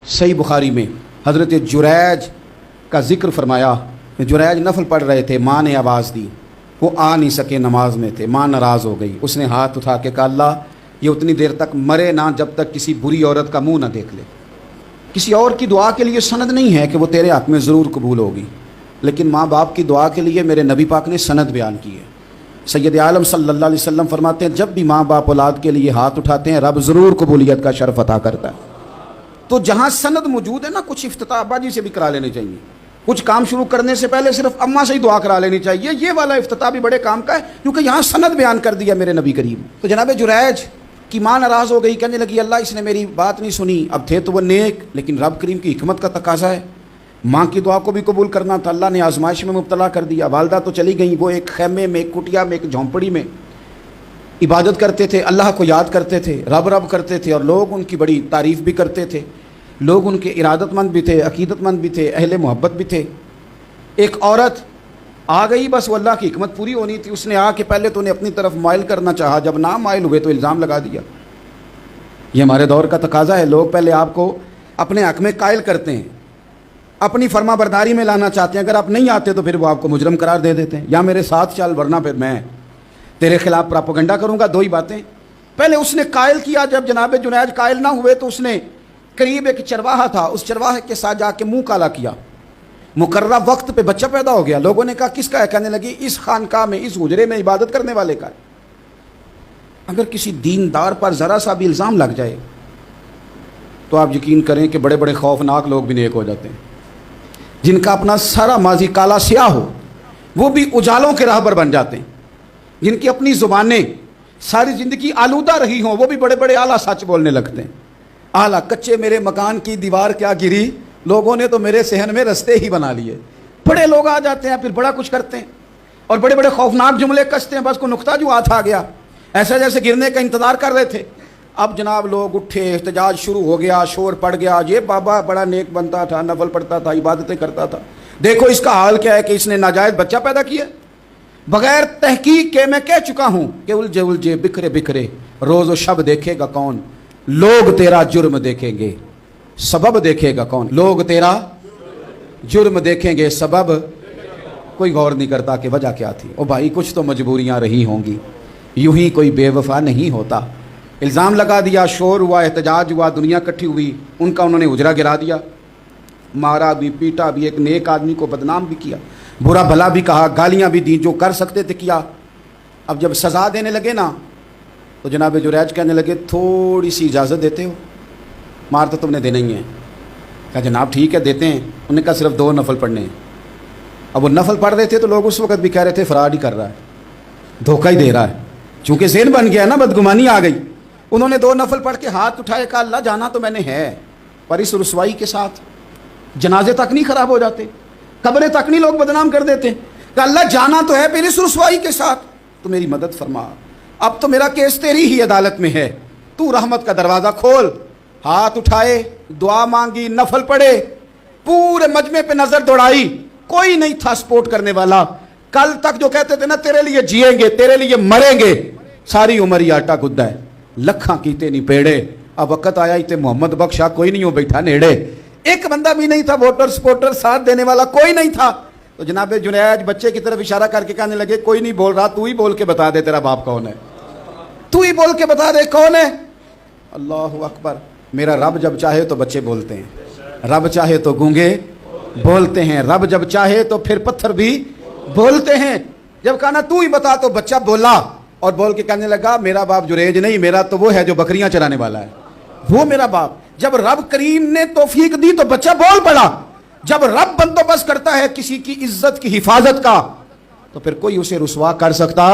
सही बुखारी में हज़रत जुरैज का ज़िक्र फरमाया। जुरैज नफल पढ़ रहे थे, माँ ने आवाज़ दी, वो आ नहीं सके, नमाज में थे, माँ नाराज़ हो गई। उसने हाथ उठा के कहा, अल्लाह ये उतनी देर तक मरे ना जब तक किसी बुरी औरत का मुंह ना देख ले। किसी और की दुआ के लिए सनद नहीं है कि वो तेरे हक़ में ज़रूर कबूल होगी, लेकिन माँ बाप की दुआ के लिए मेरे नबी पाक ने सनद बयान की है। सैयद आलम सल्लल्लाहु अलैहि वसल्लम फरमाते हैं, जब भी माँ बाप औलाद के लिए हाथ उठाते हैं रब ज़रूर कबूलियत का शर्फ अता करता है। तो जहाँ सनद मौजूद है ना, कुछ इफ्तिताह अब्बाजी से भी करा लेने चाहिए। कुछ काम शुरू करने से पहले सिर्फ अम्मा से ही दुआ करा लेनी चाहिए। ये वाला इफ्तिताह भी बड़े काम का है, क्योंकि यहाँ सनद बयान कर दिया मेरे नबी करीम। तो जनाब जुरैज की माँ नाराज़ हो गई, कहने लगी अल्लाह इसने मेरी बात नहीं सुनी। अब थे तो वो नेक, लेकिन रब करीम की हिकमत का तकाजा है, माँ की दुआ को भी कबूल करना था। अल्लाह ने आजमाइश में मुब्तला कर दिया। वालदा तो चली गई, वो एक खैमे में, एक कुटिया में, एक झोंपड़ी में इबादत करते थे, अल्लाह को याद करते थे, रब रब करते थे, और लोग उनकी बड़ी तारीफ़ भी करते थे। लोग उनके इरादतमंद भी थे, अकीदतमंद भी थे, अहले मोहब्बत भी थे। एक औरत आ गई, बस वो अल्लाह की हिकमत पूरी होनी थी। उसने आके पहले तो उन्हें अपनी तरफ माइल करना चाहा, जब ना माइल हुए तो इल्ज़ाम लगा दिया। ये हमारे दौर का तकाजा है, लोग पहले आपको अपने हक़ में कायल करते हैं, अपनी फर्मा बरदारी में लाना चाहते हैं। अगर आप नहीं आते तो फिर वो आपको मुजरम करार दे देते हैं, या मेरे साथ चल वरना फिर मैं तेरे खिलाफ प्रोपेगेंडा करूँगा। दो ही बातें। पहले उसने कायल किया, जब जनाब जुनैद कायल ना हुए तो उसने करीब एक चरवाहा था, उस चरवाहे के साथ जाके मुंह काला किया। मुकर्रर वक्त पे बच्चा पैदा हो गया। लोगों ने कहा किसका है? कहने लगी इस खानकाह में, इस हुजरे में इबादत करने वाले का है। अगर किसी दीनदार पर ज़रा सा भी इल्ज़ाम लग जाए तो आप यकीन करें कि बड़े बड़े खौफनाक लोग भी नेक हो जाते हैं। जिनका अपना सारा माजी काला स्याह हो वो भी उजालों के राहबर बन जाते हैं। जिनकी अपनी ज़ुबानें सारी ज़िंदगी आलूदा रही हों वो भी बड़े बड़े आला सच बोलने लगते हैं। आला कच्चे मेरे मकान की दीवार क्या गिरी, लोगों ने तो मेरे सहन में रस्ते ही बना लिए। बड़े लोग आ जाते हैं, फिर बड़ा कुछ करते हैं और बड़े बड़े खौफनाक जुमले कसते हैं। बस को नुक्ता जो हाथ आ गया, ऐसा जैसे गिरने का इंतज़ार कर रहे थे। अब जनाब लोग उठे, एहतजाज शुरू हो गया, शोर पड़ गया। ये बाबा बड़ा नेक बनता था, नफल पढ़ता था, इबादतें करता था, देखो इसका हाल क्या है कि इसने नाजायज़ बच्चा पैदा किया। बगैर तहकीक के मैं कह चुका हूँ कि उलझे उलझे बिखरे बिखरे रोज़ व शब देखेगा कौन, लोग तेरा जुर्म देखेंगे सबब देखेगा कौन। लोग तेरा जुर्म देखेंगे सबब, कोई गौर नहीं करता कि वजह क्या थी। ओ भाई कुछ तो मजबूरियां रही होंगी, यूं ही कोई बेवफा नहीं होता। इल्ज़ाम लगा दिया, शोर हुआ, एहतजाज हुआ, दुनिया इकट्ठी हुई, उनका उन्होंने उजरा गिरा दिया, मारा भी, पीटा भी, एक नेक आदमी को बदनाम भी किया, बुरा भला भी कहा, गालियाँ भी दी, जो कर सकते थे किया। अब जब सज़ा देने लगे ना तो जनाब जुरैज कहने लगे थोड़ी सी इजाज़त देते हो, मार तो तुमने देना ही है। कहा जनाब ठीक है देते हैं। उन्होंने कहा सिर्फ 2 नफल पढ़ने हैं। अब वो नफल पढ़ रहे थे तो लोग उस वक्त भी कह रहे थे फराड ही कर रहा है, धोखा ही दे रहा है, चूँकि ज़हन बन गया ना, बदगुमानी आ गई। उन्होंने 2 नफल पढ़ के हाथ उठाए, कहा अल्लाह जाना तो मैंने है, पर इस रुसवाई के साथ जनाजे तक नहीं ख़राब हो जाते, कब्रें तक नहीं लोग बदनाम कर देते। कहा अल्लाह जाना तो है, फिर इस रुसवाई के साथ तो मेरी मदद फरमा। अब तो मेरा केस तेरी ही अदालत में है, तू रहमत का दरवाज़ा खोल। हाथ उठाए, दुआ मांगी, नफल पढ़े, पूरे मजमे पे नजर दौड़ाई, कोई नहीं था सपोर्ट करने वाला। कल तक जो कहते थे ना तेरे लिए जिएंगे, तेरे लिए मरेंगे, सारी उम्र ही आटा गुद्दा है, लखा कीते नहीं पेड़े। अब वक्त आया इतने मोहम्मद बख्शा कोई नहीं हो बैठा नेड़े, एक बंदा भी नहीं था वोटर सपोर्टर साथ देने वाला कोई नहीं था। तो जनाब जुनैद बच्चे की तरफ इशारा करके कहने लगे कोई नहीं बोल रहा, तू ही बोल के बता दे तेरा बाप कौन है, तू ही बोल के बता दे कौन है। अल्लाहु अकबर। मेरा रब जब चाहे तो बच्चे बोलते हैं, रब चाहे तो गूंगे बोलते हैं, रब जब चाहे तो फिर पत्थर भी बोलते हैं। जब कहा ना तू ही बता तो बच्चा बोला, और बोल के कहने लगा मेरा बाप जुरैज नहीं, मेरा तो वो है जो बकरियां चराने वाला है, वो मेरा बाप। जब रब करीम ने तौफीक दी तो बच्चा बोल पड़ा। जब रब बंदोबस्त करता है किसी की इज्जत की हिफाजत का तो फिर कोई उसे रुसवा कर सकता